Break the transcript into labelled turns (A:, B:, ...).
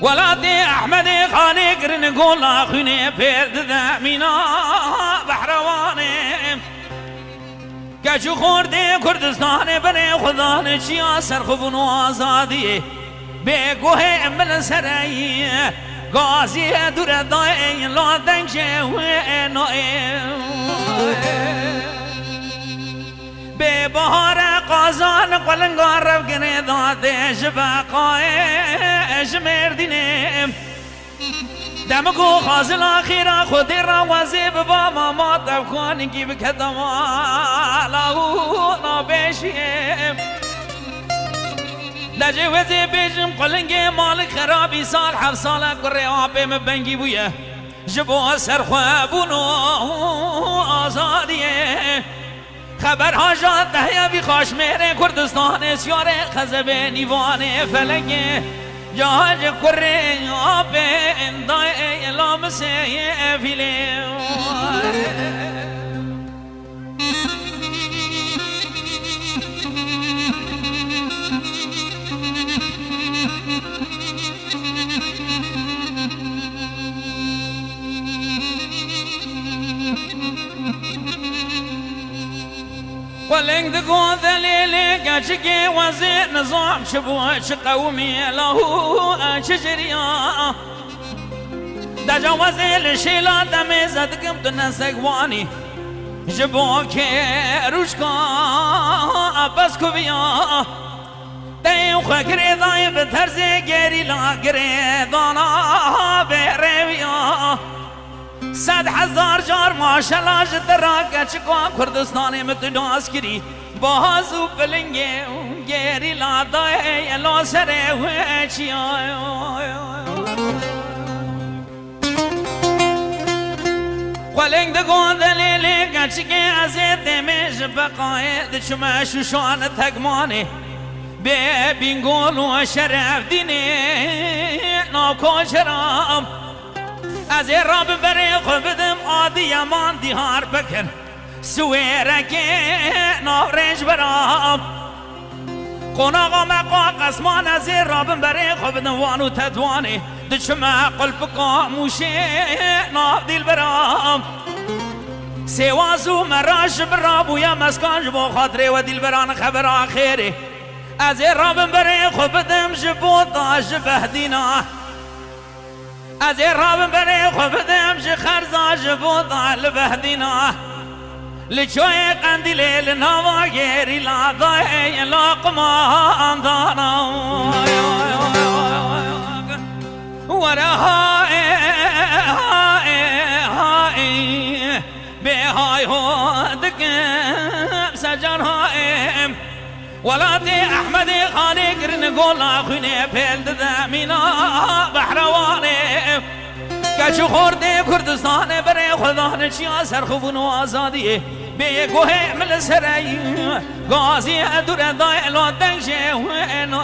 A: ولادي أحمد خاني قرن قول أخيني بيرد ذامينا بحرواني كشو خوردي كردستان بني خدان شيا سرخبون وآزادي بيقوه من سرعي غازي دور داي لا دنجي وينوئي ببهار قازان قلنگار رب گنه دادش بقایش مردینه دمکو خازل آخیرا خودی را وزی ببا ماما دفکانی کی بکدم آلاو نابشیم لجه وزی بیشم قلنگی مال خرابی سال 7 ساله قره آبه مبنگی بویه جبو سرخوابونو آزادیه خبر ها جان دهیا بی خوش میره کردستان سیاره خزب نیوان فلنگه جاج کره آب اندای الام سه فیله ولنگ دگو دلیل گچگی وزیر نظام شبوه چه قومی لهو چجریا دجا وزیر شیلا دمی زدگم تو نسگوانی جبو که روشکا بس کو بیا دیو خکری دای به طرز گری لاگری دانا برویا 100,000 جار ماشالله جدرا کچکا کردستانی متنو اسکری بازو پلنگه گری لادای لا سره و چیا قلنگ دگون دلیل کچکه از دمش بقاید شما شوشان تگمانه به بینگول و شرف دینه ناکو شرام از راب بری خودم عادی یمان دیهار بکن سویرک نارنج برام قناغا مقا قسمان از راب بری خودم وانو تدوانه دچما قلب قاموشه ناب دیل برام سوازو مراش برابو یا مسکان جبو خاطره و دیل بران خبر آخره از راب بری خودم جبو داش بهدینا از راب بری خودم ج خرزاج بود على بهدینا لچوی قندیل لنوا گری لا دای لا قمان دانا ورا های به های دکم سجان های ولادي أحمد خاني قرن قول أخويني بيلد ذامينا بحرواني كشو خوردي كردستان بري خدان شيا سرخبون وآزادي بيقوه من سرعي غازي دور داي لو دنجي وينو